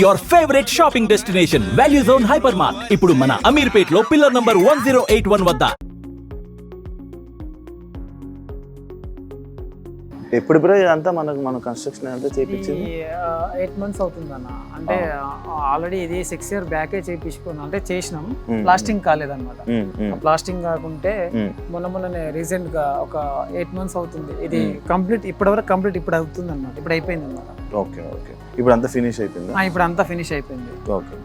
Your favourite shopping destination value zone hyper mart ఇప్పుడు మన అమీర్పేట్ లో పిల్లర్ నంబర్ 1081 వద్ద. ఎప్పుడు బ్రో ఇదంతా మన కన్స్ట్రక్షన్ అంతా చేయించింది? 8 months అవుతుంది అన్న. అంటే ఆల్రెడీ ఇది 6 years బ్యాకే చేయించుకున్నాం, అంటే చేసినాం. ప్లాస్టింగ్ కాలేదన్నమాట. ప్లాస్టింగ్ కాకుంటే మొన్ననే రీసెంట్ గా ఒక 8 months అవుతుంది ఇది కంప్లీట్. ఇప్పటివరకు కంప్లీట్ ఇప్పుడు అవుతుంది అన్నమాట. ఇప్పుడు అయిపోయింది అన్నమాట. ఓకే ఓకే, ఇప్పుడు అంతా ఫినిష్ అయిపోయింది? ఇప్పుడు అంతా ఫినిష్ అయిపోయింది. ఓకే.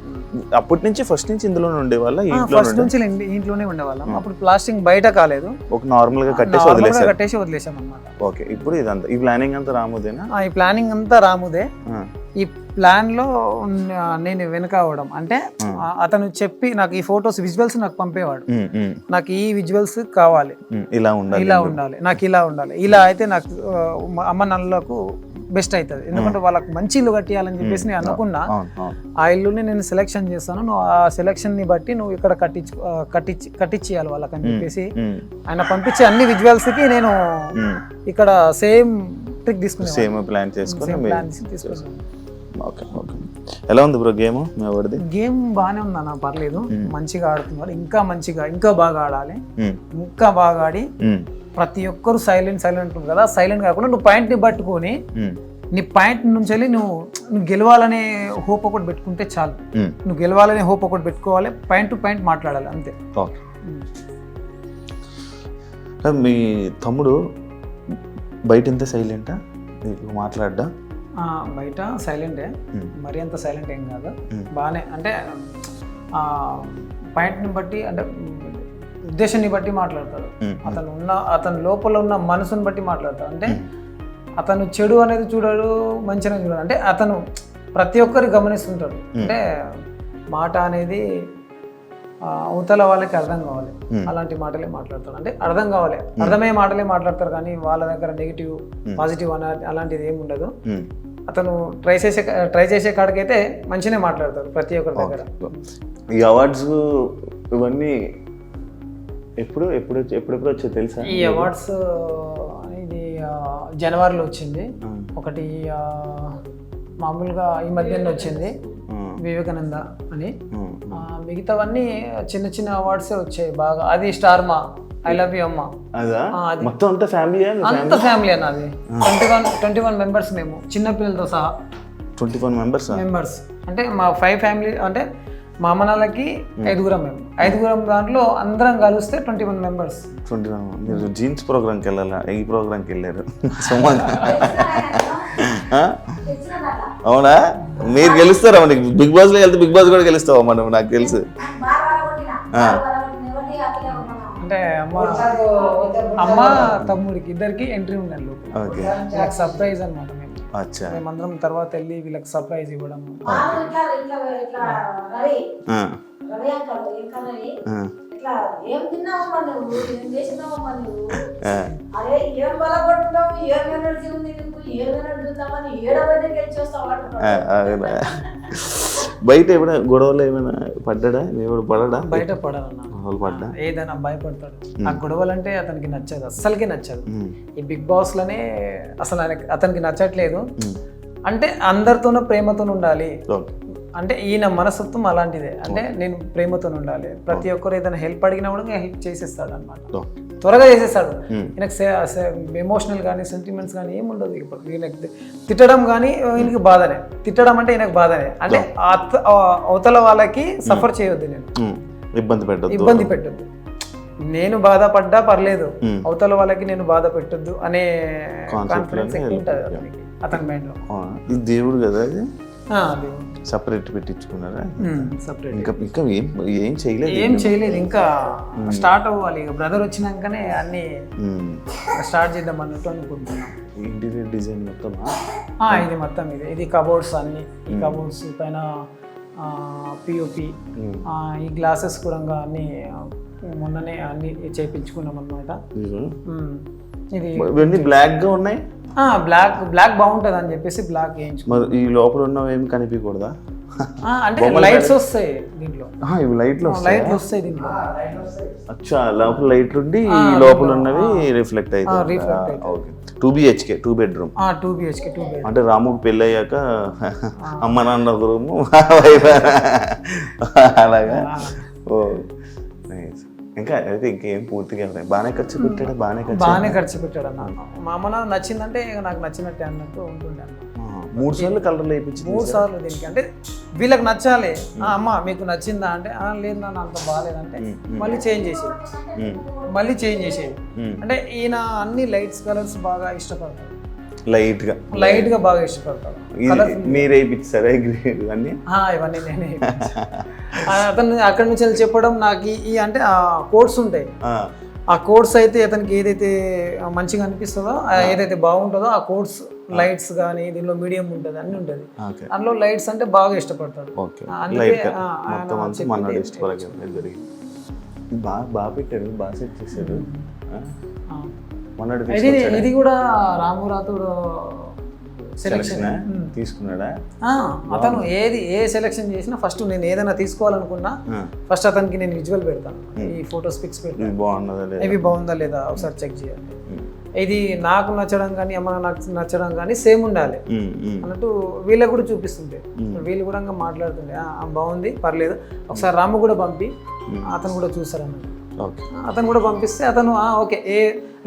అప్పటి నుంచి ఫస్ట్ నుంచి ఇందులోనే ఉండేవాళ్ళ? ఫస్ట్ నుంచి ఇంట్లోనే ఉండేవాళ్ళం. అప్పుడు ప్లాస్టింగ్ బయట కాలేదు, ఒక నార్మల్ గా కట్టేసి వదిలేసాం అన్నమాట. ఓకే. ఇప్పుడు ఇదంతా ఈ ప్లానింగ్ అంతా రాముదేనా? ఈ ప్లానింగ్ అంతా రాముదే. ఈ ప్లాన్ లో నేను వెనక అవడం అంటే అతను చెప్పి నాకు ఈ ఫొటోస్ విజువల్స్ నాకు పంపేవాడు. నాకు ఈ విజువల్స్ కావాలి, ఇలా ఉండాలి, నాకు ఇలా ఉండాలి, ఇలా అయితే నాకు అమ్మ నాన్నలకు బెస్ట్ అవుతుంది. ఎందుకంటే వాళ్ళకి మంచి ఇల్లు కట్టియాలని చెప్పేసి నేను అనుకున్నా. ఆ ఇల్లుని నేను సెలెక్షన్ చేస్తాను, నువ్వు ఆ సెలెక్షన్ ని బట్టి నువ్వు ఇక్కడ కట్టించేయాలి వాళ్ళకని చెప్పేసి ఆయన పంపించే అన్ని విజువల్స్ కి నేను ఇక్కడ సేమ్ ట్రిక్ తీసుకున్నాను, సేమ్ ప్లాన్ తీసుకున్నాను. Okay okay. ఎలా ఉంది బ్రో గేమ్? గేమ్ బాగానే ఉంది అన్న, పర్లేదు. మంచిగా ఆడుతున్నారు. ఇంకా బాగా ఆడాలి, ఇంకా బాగా ఆడి ప్రతి ఒక్కరు సైలెంట్ ఉంటుంది కదా, సైలెంట్ కాకుండా నువ్వు పాయింట్ ని పట్టుకొని నీ పాయింట్ నుంచి వెళ్ళి నువ్వు గెలవాలనే హోప్ ఒకటి పెట్టుకుంటే చాలు. నువ్వు గెలవాలనే హోప్ ఒకటి పెట్టుకోవాలి, పాయింట్ టు పాయింట్ మాట్లాడాలి, అంతే. మీ తమ్ముడు బయట ఎంత సైలెంటా? మాట్లాడ్డా? బయట సైలెంటే, మరి అంత సైలెంట్ ఏం కాదు, బాగానే. అంటే పాయింట్ని బట్టి, అంటే ఉద్దేశాన్ని బట్టి మాట్లాడతాడు. అతను లోపల ఉన్న మనసుని బట్టి మాట్లాడతాడు. అంటే అతను చెడు అనేది చూడడు, మంచి అనేది చూడడు. అంటే అతను ప్రతి ఒక్కరు గమనిస్తుంటాడు. అంటే మాట అనేది అవతల వాళ్ళకి అర్థం కావాలి, అలాంటి మాటలే మాట్లాడతాడు. అంటే అర్థం కావాలి, అర్థమయ్యే మాటలే మాట్లాడతారు, కానీ వాళ్ళ దగ్గర నెగిటివ్ పాజిటివ్ అలాంటిది ఏమి ఉండదు. అతను ట్రై చేసే కాడికైతే మంచిగానే మాట్లాడతాడు ప్రతి ఒక్కరి దగ్గర. ఈ అవార్డ్స్ ఇవన్నీ ఎప్పుడు వచ్చాయి తెలుసా? ఈ అవార్డ్స్ ఇది జనవరిలో వచ్చింది ఒకటి, మామూలుగా ఈ మధ్యలో వచ్చింది వివేకానంద అని. మిగతావన్నీ చిన్న అవార్డ్సే వచ్చాయి బాగా. అది స్టార్మా, ఐ లవ్ యూ అమ్మ, మొత్తం అంతా ఫ్యామిలీ అన్న. అది 21 మెంబర్స్ మేము, చిన్నపిల్లలతో సహా 21 మెంబర్స్. అంటే మా 5 ఫ్యామిలీ, అంటే మా అమ్మనాలకి 5 మేము, 5 దాంట్లో అందరం కలిస్తే 21 మెంబర్స్. 21. మీరు జీన్స్ ప్రోగ్రామ్కి వెళ్ళాలా? ఈ ప్రోగ్రామ్కి వెళ్ళారు. అవునా? మీరు గెలుస్తారా? మనకి బిగ్ బాస్ లో వెళ్తే బిగ్ బాస్ కూడా గెలుస్తావా మనం? నాకు తెలుసు. అంటే అమ్మ తమ్ముడికి ఇద్దరికి ఎంట్రీ ఉండాలి లోపల, సర్ప్రైజ్ అనమాట. మేమందరం తర్వాత వెళ్ళి వీళ్ళకి సర్ప్రైజ్ ఇవ్వడం. బయట ఏమైనా గొడవలు ఏమైనా పడ్డా? బయట పడ్డా ఏదైనా భయపడతాడు. ఆ గొడవలు అంటే అతనికి నచ్చదు, అస్సలకి నచ్చదు. ఈ బిగ్ బాస్ లోనే అసలు అతనికి నచ్చట్లేదు. అంటే అందరితోనూ ప్రేమతో ఉండాలి. అంటే ఈయన మనస్తత్వం అలాంటిదే. అంటే నేను ప్రేమతో ఉండాలి, ప్రతి ఒక్కరు ఏదైనా హెల్ప్ అడిగినా కూడా హెల్ప్ చేసేస్తాడు అనమాట, త్వరగా చేసేస్తాడు. ఈయనకు ఎమోషనల్ కానీ సెంటిమెంట్స్ కానీ ఏముండదు. ఇప్పుడు ఈయనకి తిట్టడం కానీ ఈయనకి బాధనే, తిట్టడం అంటే ఈయనకు బాధనే. అంటే అవతల వాళ్ళకి సఫర్ చేయొద్దు, నేను ఇబ్బంది పెట్టద్దు. నేను బాధపడ్డా పర్లేదు, అవతల వాళ్ళకి నేను బాధ పెట్టొద్దు అనే కాన్ఫిడెన్స్ ఎక్కువ ఉంటుంది అతని మైండ్ లో. దేవుడు కదా, సపరేట్ పెట్టించుకున్నారా? ఇంకా ఏం చేయలేదు, ఇంకా స్టార్ట్ అవ్వాలి. ఇక బ్రదర్ వచ్చినాకనే అన్ని స్టార్ట్ చేద్దాం అన్నట్టు అనుకుంటున్నాం. ఇంటీరియర్ డిజైన్ మొత్తం ఇది మొత్తం ఇది కబోర్డ్స్ అన్ని, ఈ కబోర్డ్స్ పైన పిఓపి, ఈ గ్లాసెస్ కూడా అన్ని మొన్ననే అన్ని చేయించుకున్నాం అన్నమాట. ఇది బ్లాక్ గా ఉన్నాయి. బ్లాక్ బాగుంటుంది అని చెప్పేసి బ్లాక్ వేయించుకున్నాం. ఈ లోపల ఉన్నవి ఏమి కనిపించకూడదా? అంటే లైట్స్ వస్తాయి దీంట్లో, ఇవి లైట్లు లైట్లు వస్తాయి దీంట్లో. అచ్చా, లోపల లైట్లు ఉండి ఈ లోపల ఉన్నవి రిఫ్లెక్ట్ అవుతాయి. Okay, 2 BHK 2 bedroom. 2 BHK 2 bedroom. అంటే రాముకి పెళ్ళి అయ్యాక అమ్మ నాన్న ఒక రూము అలాగా. ఓ నైస్. ఇంకా అయితే ఇంకేం పూర్తిగా బాగానే ఖర్చు పెట్టాడు. బాగానే ఖర్చు పెట్టాడు అన్న. మా అమ్మ నాకు నచ్చిందంటే ఇక నాకు నచ్చినట్టే అన్నట్టు ఉంటుండే అన్న. 3 సార్లు కలర్లు వేయించి 3 సార్లు దీనికి. అంటే వీళ్ళకి నచ్చాలి. అమ్మ మీకు నచ్చిందా అంటే లేదు నాన్న అంత బాగాలేదంటే మళ్ళీ చేంజ్ చేసేది. అంటే ఈయన అన్ని లైట్స్ కలర్స్ బాగా ఇష్టపడతాడు, లైట్ గా బాగా ఇష్టపడతాడు. మీరే ఇప్పించారా ఇవన్నీ? ఇవన్నీ నేనే. అతను అక్కడి నుంచి వెళ్ళి చెప్పడం నాకు ఈ అంటే ఆ కోడ్స్ ఉంటాయి. ఆ కోడ్స్ అయితే అతనికి ఏదైతే మంచిగా అనిపిస్తుందో, ఏదైతే బాగుంటుందో ఆ కోడ్స్ లైట్స్ కానీ దీనిలో మీడియం ఉంటుంది, అన్ని ఉంటుంది. అందులో లైట్స్ అంటే బాగా ఇష్టపడతాడు. బాగా పెట్టాడు, బాగా సెట్ చేశాడు. ఇది కూడా రాము రాథోడ్ సెలెక్షన్ తీసుకున్నాడా? అతను ఏ సెలెక్షన్ చేసినా ఫస్ట్ నేను ఏదైనా తీసుకోవాలనుకున్నా ఫస్ట్ అతనికి నేను విజువల్ పెడతాను, ఈ ఫొటోస్ పిక్స్ పెడతాను, ఇవి బాగుందా లేదా ఒకసారి చెక్ చేయాలి. ఇది నాకు నచ్చడం కానీ అమ్మ నాకు నచ్చడం కానీ సేమ్ ఉండాలి అన్నట్టు వీళ్ళకి కూడా చూపిస్తుంటే వీళ్ళు కూడా మాట్లాడుతుండే బాగుంది పర్లేదు ఒకసారి రాము కూడా పంపి అతను కూడా చూసారు అన్నట్టు. అతను కూడా పంపిస్తే అతను ఓకే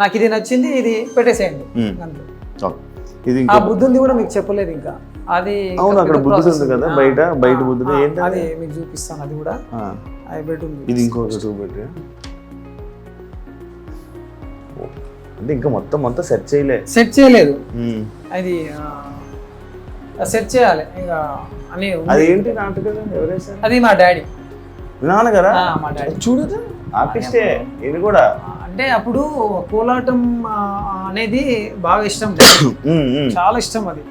నాకు ఇది నచ్చింది, ఇది పెట్టేసేయండి అంతే. ఆ బుద్ధుంది కూడా మీకు చెప్పలేదు ఇంకా, అది బయట బుద్ధుడు అది మీకు చూపిస్తాను. అది కూడా బెడ్రూమ్. ఇది ఇంకొక చూపెట్టి అంటే ఇంకా మొత్తం సెట్ చేయలేదు. అది సెట్ చేయాలి ఇక అని. అదేంటి నాటకం ఎవరేసారు? అది మా డాడీ. నాన్నగారా? మా డాడీ చూడదు ఆర్టిస్టే. ఇది కూడా అంటే అప్పుడు కోలాటం అనేది బాగా ఇష్టం, చాలా ఇష్టం అది.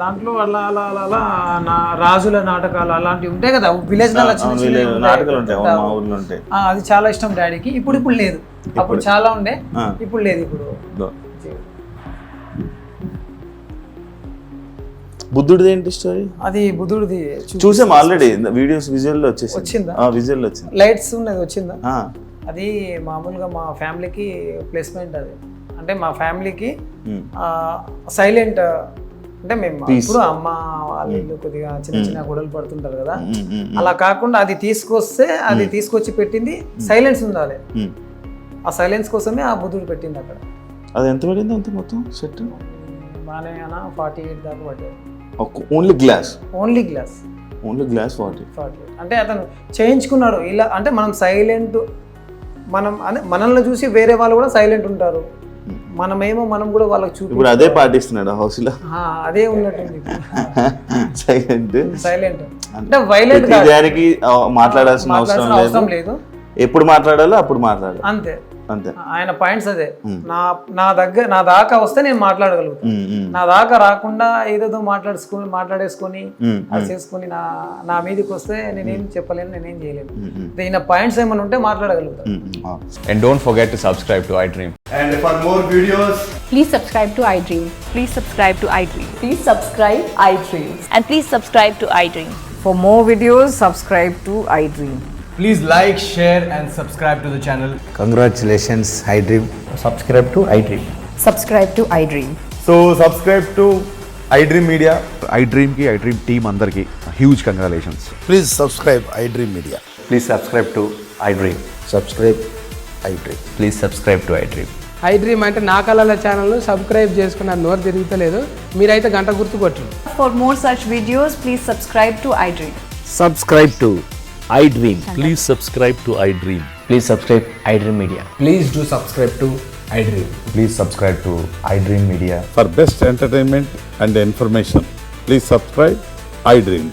దాంట్లో అలా అలా అలా అలా రాజుల నాటకాలు అలాంటివి ఉంటాయి కదా, విలేజ్ నాటకాలు ఉంటాయి, అది చాలా ఇష్టం డాడీకి. ఇప్పుడు లేదు, అప్పుడు చాలా ఉండే, ఇప్పుడు లేదు. ఇప్పుడు బుద్ధుడిది ఏంటి స్టోరీ? అది బుద్ధుడిది చూసాం ఆల్రెడీ, వీడియోస్ విజువల్ లో వచ్చిందా? విజువల్ వచ్చింది, లైట్స్ ఉన్నది వచ్చిందా? అది మామూలుగా మా ఫ్యామిలీకి ప్లేస్మెంట్. అది అంటే మా ఫ్యామిలీకి సైలెంట్, అంటే మేము ఇప్పుడు అమ్మ వాళ్ళు కొద్దిగా చిన్న గొడవలు పడుతుంటారు కదా, అలా కాకుండా అది తీసుకొచ్చి పెట్టింది సైలెన్స్ ఉండాలి. ఆ సైలెన్స్ కోసమే ఆ బుద్ధుడు పెట్టింది అక్కడ. అది ఎంత పడింది అంత మొత్తం సెట్? బాగానే 48 దాకా పడ్డాయి. Only glass 48. అంటే అతను చేయించుకున్నాడు ఇలా. అంటే మనం సైలెంట్, మనల్ని చూసి వేరే వాళ్ళు కూడా సైలెంట్ ఉంటారు, మనం కూడా వాళ్ళకి చూపి ఇప్పుడు అదే పాటిస్తున్నాడు హౌస్ లో. అదే ఉన్నట్టుంది సైలెంట్. అంటే వైలెంట్ దానికి మాట్లాడాల్సిన అవసరం లేదు, ఎప్పుడు మాట్లాడాలో అప్పుడు మాట్లాడాలి అంతే. ఆయన పాయింట్స్ అదే. నా దాకా వస్తే నేను మాట్లాడగలుగుతాను, నా దాకా రాకుండా ఏదేదో మాట్లాడేసుకొని అది చేసుకొని నా మీదకి వస్తే నేనేం చెప్పలేను, నేనేం చేయలేను. ఈయన పాయింట్స్ ఏమైనా ఉంటే మాట్లాడగలుగుతాను. And don't forget to subscribe to iDream. And for more videos, please subscribe to iDream. Please subscribe to iDream. Please subscribe iDream. And please subscribe to iDream. For more videos, subscribe to iDream. please like, share and subscribe to the channel. Congratulations, iDream. Subscribe to iDream. Subscribe to iDream. So subscribe to iDream Media. iDream ki iDream team andarki huge congratulations. Please subscribe iDream Media. Please subscribe to iDream. Subscribe iDream. Please subscribe to iDream. iDream అంటే నా కళల channel subscribe చేసుకున్న నోరు తిరుగుతలేదు, మీరైతే గంట గుర్తు కొట్టండి. For more such videos, please subscribe to iDream. Subscribe to iDream. Please subscribe to iDream. Please subscribe iDream Media. Please do subscribe to iDream. Please subscribe to iDream Media. For best entertainment and information, please subscribe iDream.